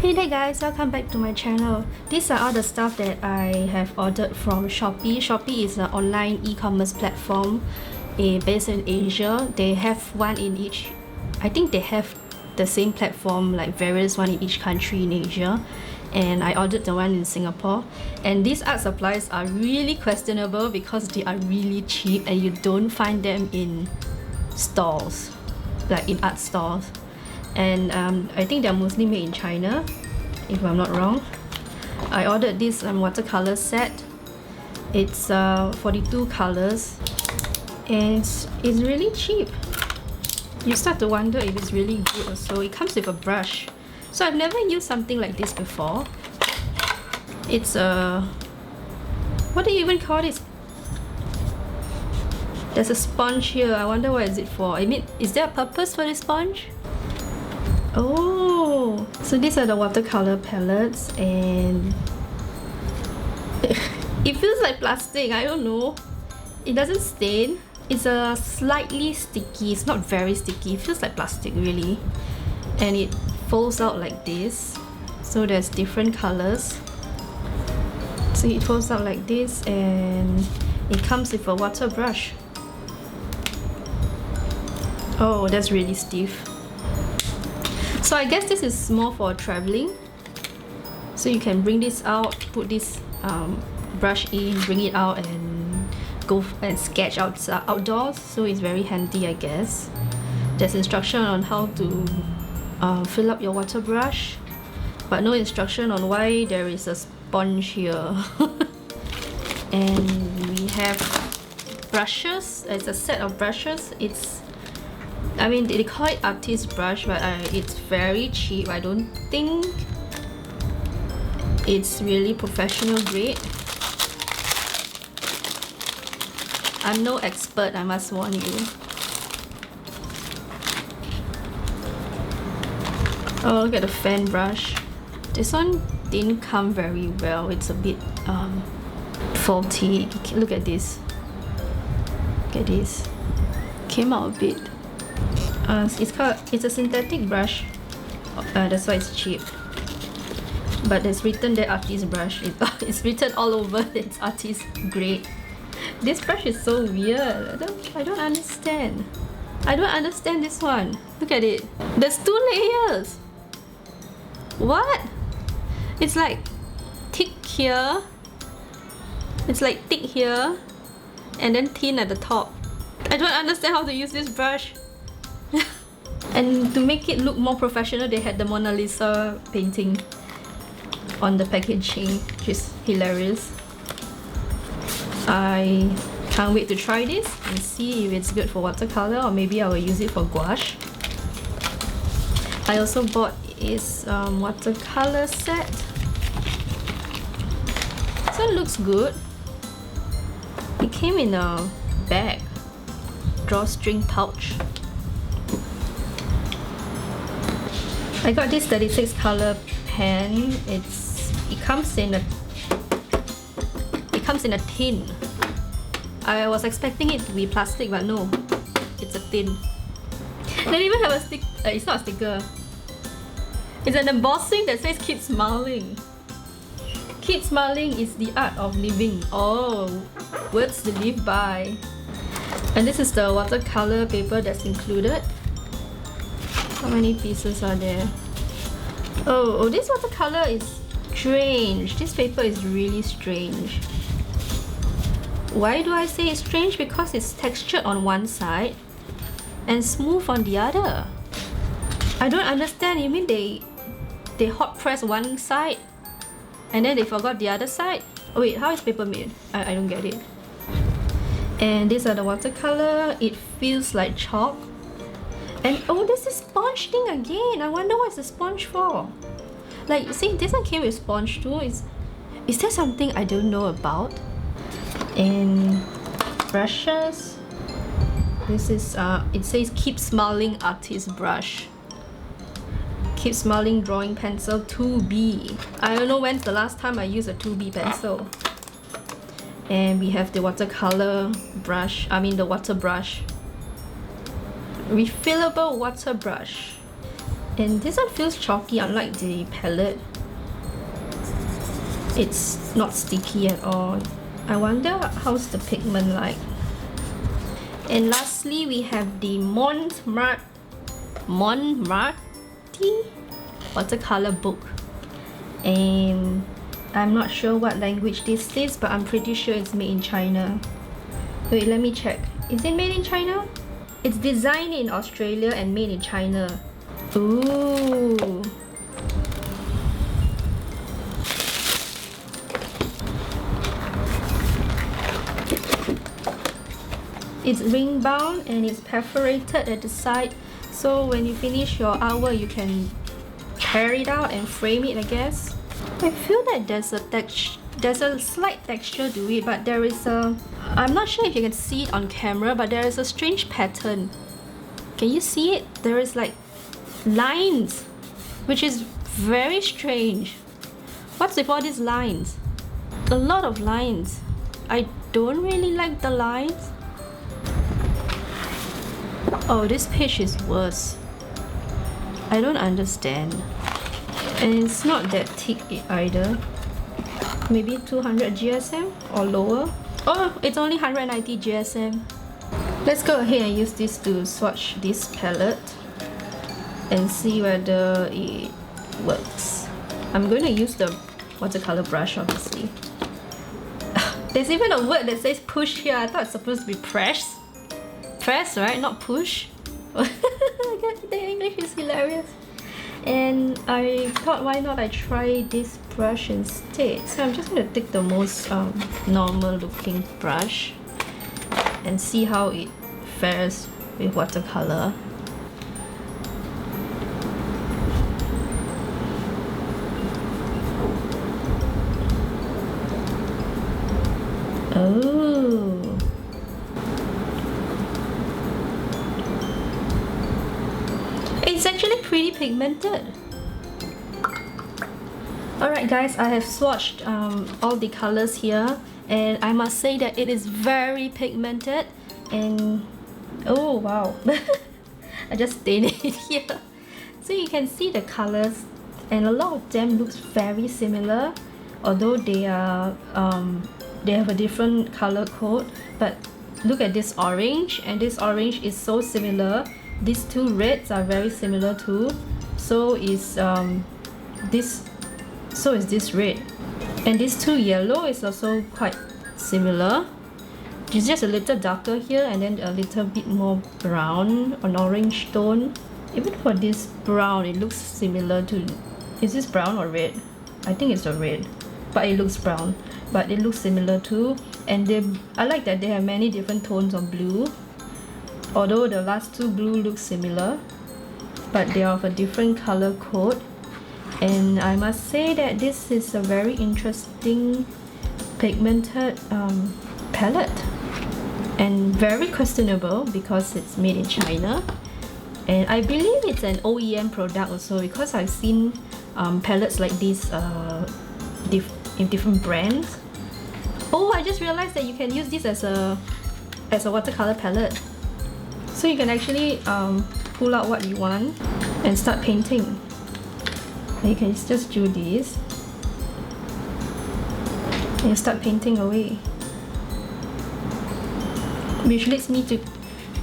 Hey there guys, welcome back to my channel. These are all the stuff that I have ordered from Shopee. Shopee is an online e-commerce platform based in Asia. They have one in each, I think they have the same platform, like various one in each country in Asia. And I ordered the one in Singapore. And these art supplies are really questionable because they are really cheap and you don't find them in stores, like in art stores. And I think they're mostly made in China, if I'm not wrong. I ordered this watercolor set. It's 42 colors and it's really cheap. You start to wonder if it's really good or so. It comes with a brush. So I've never used something like this before. It's a... what do you even call this? There's a sponge here. I wonder what is it for. I mean, is there a purpose for this sponge? Oh, so these are the watercolor palettes and it feels like plastic. I don't know. It doesn't stain. It's a slightly sticky. It's not very sticky. It feels like plastic really. And it folds out like this. So there's different colors. So it folds out like this and it comes with a water brush. Oh, that's really stiff. So I guess this is more for traveling. So you can bring this out, put this brush in, bring it out and go and sketch outdoors. So it's very handy, I guess. There's instruction on how to fill up your water brush, but no instruction on why there is a sponge here. And we have brushes. It's a set of brushes. I mean, they call it artist brush, but it's very cheap. I don't think it's really professional grade. I'm no expert, I must warn you. Oh, look at the fan brush. This one didn't come very well. It's a bit faulty. Look at this. Look at this. Came out a bit. It's a synthetic brush. That's why it's cheap. But it's written there artist brush. It's written all over that it's artist grade. This brush is so weird. I don't understand. I don't understand this one. Look at it. There's two layers. What? It's like thick here. It's like thick here, and then thin at the top. I don't understand how to use this brush. And to make it look more professional, they had the Mona Lisa painting on the packaging, which is hilarious. I can't wait to try this and see if it's good for watercolor, or maybe I will use it for gouache. I also bought this watercolor set. So it looks good. It came in a bag, drawstring pouch. I got this 36 color pen. It comes in a tin. I was expecting it to be plastic, but no, it's a tin. They even have a stick. It's not a sticker. It's an embossing that says "Keep Smiling." Keep smiling is the art of living. Oh, words to live by. And this is the watercolor paper that's included. How many pieces are there? Oh, this watercolor is strange. This paper is really strange. Why do I say it's strange? Because it's textured on one side and smooth on the other. I don't understand. You mean they hot press one side and then they forgot the other side? Oh wait, how is paper made? I don't get it. And these are the watercolor. It feels like chalk. And oh, this is sponge thing again. I wonder what's the sponge for. Like, see, this one came with sponge too. Is there something I don't know about? And brushes. This is it says "Keep Smiling Artist Brush." Keep Smiling Drawing Pencil 2B. I don't know when's the last time I used a 2B pencil. And we have the watercolor brush. I mean the water brush. Refillable water brush. And this one feels chalky, unlike the palette. It's not sticky at all. I wonder how's the pigment like. And lastly, we have the Mont Marte Watercolor Book. And I'm not sure what language this is, but I'm pretty sure it's made in China. Wait, let me check. Is it made in China? It's designed in Australia and made in China. Ooh. It's ring bound and it's perforated at the side, so when you finish your artwork you can tear it out and frame it, I guess. I feel that there's a slight texture to it, but there is a... I'm not sure if you can see it on camera, but there is a strange pattern. Can you see it? There is like lines, which is very strange. What's with all these lines? A lot of lines. I don't really like the lines. Oh, this page is worse. I don't understand. And it's not that thick either. Maybe 200 GSM or lower. Oh, it's only 190 GSM. Let's go ahead and use this to swatch this palette and see whether it works. I'm going to use the watercolor brush, obviously. There's even a word that says push here. I thought it's supposed to be press. Press, right? Not push. The English is hilarious. And I thought, why not I try this brush instead. So I'm just going to take the most normal looking brush and see how it fares with watercolor. Oh. It's actually pretty pigmented. Alright guys, I have swatched all the colors here, and I must say that it is very pigmented. And oh wow, I just stained it here. So you can see the colors, and a lot of them looks very similar, although they are they have a different color code. But look at this orange, and this orange is so similar. These two reds are very similar too. So is this red, and these two yellow is also quite similar. It's just a little darker here and then a little bit more brown, an orange tone. Even for this brown, it looks similar to... Is this brown or red? I think it's a red, but it looks brown. But it looks similar too. And I like that they have many different tones of blue. Although the last two blue look similar, but they are of a different color code. And I must say that this is a very interesting pigmented palette, and very questionable because it's made in China. And I believe it's an OEM product also, because I've seen palettes like this in different brands. Oh, I just realized that you can use this as a watercolor palette. So you can actually pull out what you want and start painting. And you can just do this and you start painting away. Which leads me to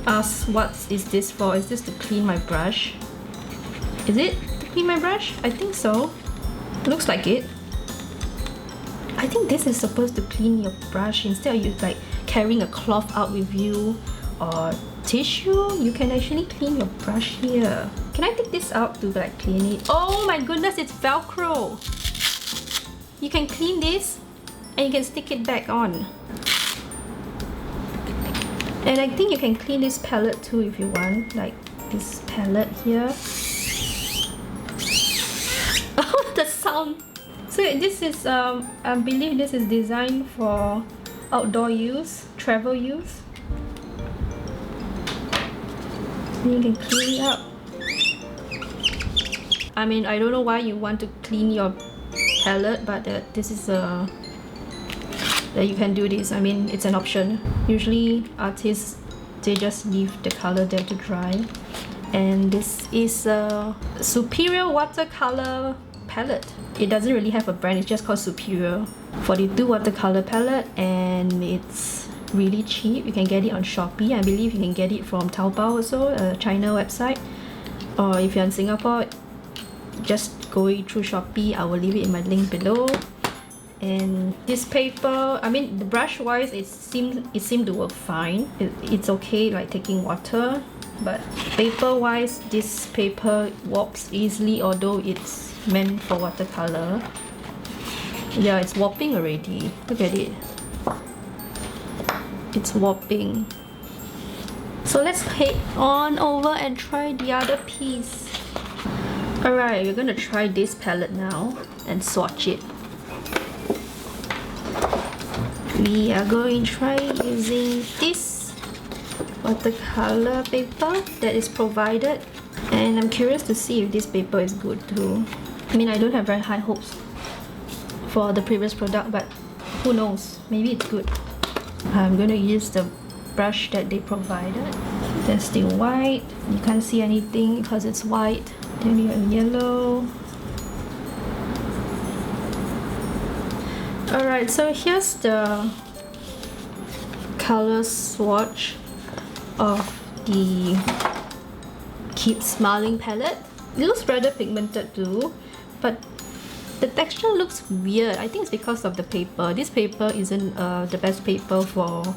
ask, what is this for? Is this to clean my brush? Is it to clean my brush? I think so. Looks like it. I think this is supposed to clean your brush. Instead of you like carrying a cloth out with you or tissue, you can actually clean your brush here. Can I take this out to like clean it? Oh my goodness, it's Velcro! You can clean this and you can stick it back on. And I think you can clean this palette too if you want, like this palette here. Oh, the sound! So this is, I believe this is designed for outdoor use, travel use. And you can clean it up. I mean, I don't know why you want to clean your palette, but this is that you can do this. I mean, it's an option. Usually artists, they just leave the color there to dry. And this is a Superior Watercolor Palette. It doesn't really have a brand, it's just called Superior. 42 watercolor palette, and it's really cheap. You can get it on Shopee. I believe you can get it from Taobao also, a China website. Or if you're in Singapore, just go through Shopee. I will leave it in my link below. And this paper, I mean, the brush wise, it seemed to work fine. It's okay like taking water, but paper wise, this paper warps easily, although it's meant for watercolor. Yeah, it's warping already. Look at it. It's warping. So let's head on over and try the other piece. Alright, we're gonna try this palette now and swatch it. We are going to try using this watercolor paper that is provided, and I'm curious to see if this paper is good too. I mean, I don't have very high hopes for the previous product, but who knows, maybe it's good. I'm going to use the brush that they provided. There's the white, you can't see anything because it's white. Then we have yellow. Alright, so here's the color swatch of the Keep Smiling palette. It looks rather pigmented too, but the texture looks weird. I think it's because of the paper. This paper isn't the best paper for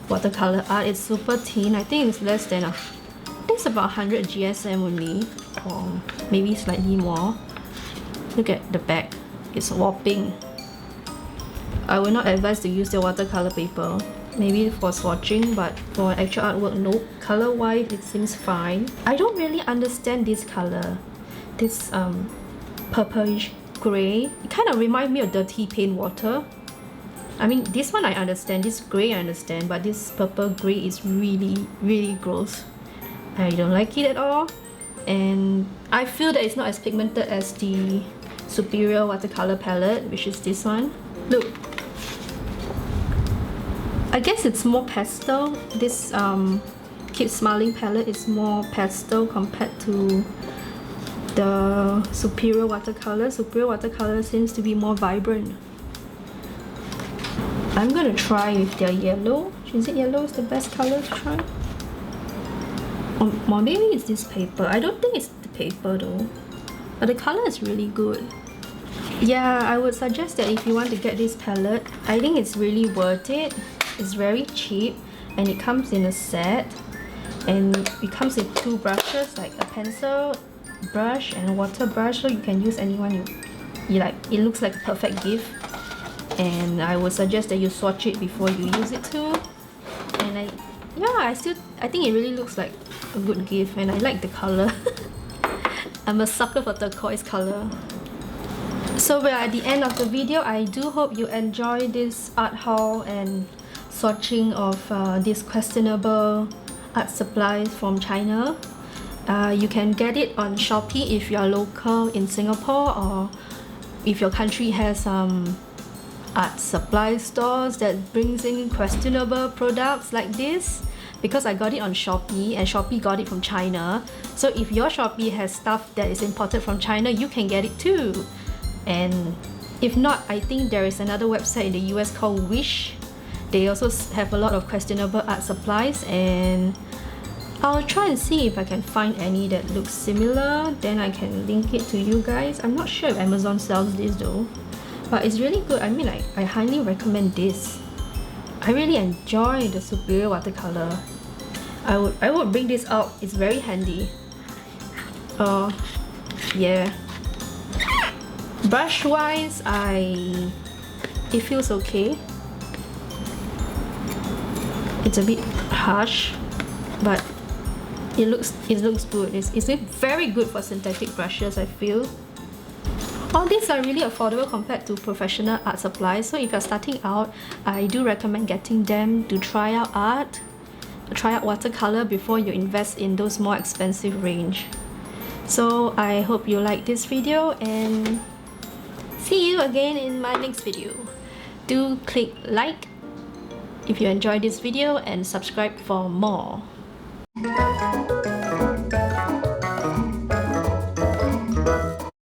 watercolor art. It's super thin. I think it's less than I think it's about 100 GSM only, or maybe slightly more. Look at the back. It's warping. I will not advise to use the watercolor paper. Maybe for swatching, but for actual artwork, no. Color wise, it seems fine. I don't really understand this color. This purplish grey. It kind of reminds me of dirty paint water. I mean, this one I understand. This grey I understand, but this purple grey is really, really gross. I don't like it at all. And I feel that it's not as pigmented as the Superior watercolor palette, which is this one. Look. I guess it's more pastel. This Keep Smiling palette is more pastel compared to the Superior watercolor. Superior watercolor seems to be more vibrant. I'm gonna try with their yellow. Is it yellow is the best color to try? Or maybe it's this paper. I don't think it's the paper though. But the color is really good. Yeah, I would suggest that if you want to get this palette, I think it's really worth it. It's very cheap, and it comes in a set, and it comes with two brushes, like a pencil brush and a water brush, so you can use anyone you like. It looks like a perfect gift, and I would suggest that you swatch it before you use it too. And I think it really looks like a good gift, and I like the color. I'm a sucker for turquoise color. So we're at the end of the video. I do hope you enjoy this art haul and swatching of these questionable art supplies from China. You can get it on Shopee if you're local in Singapore, or if your country has art supply stores that brings in questionable products like this. Because I got it on Shopee and Shopee got it from China. So if your Shopee has stuff that is imported from China, you can get it too. And if not, I think there is another website in the US called Wish. They also have a lot of questionable art supplies, and I'll try and see if I can find any that looks similar. Then I can link it to you guys. I'm not sure if Amazon sells this though, but it's really good. I mean, I highly recommend this. I really enjoy the Superior watercolor. I would bring this out. It's very handy. Yeah. Brush wise, it feels okay. It's a bit harsh, but it looks good. It's very good for synthetic brushes, I feel. All these are really affordable compared to professional art supplies, so if you're starting out, I do recommend getting them to try out art, try out watercolor before you invest in those more expensive range. So I hope you like this video, and see you again in my next video. Do click like if you enjoyed this video and subscribe for more.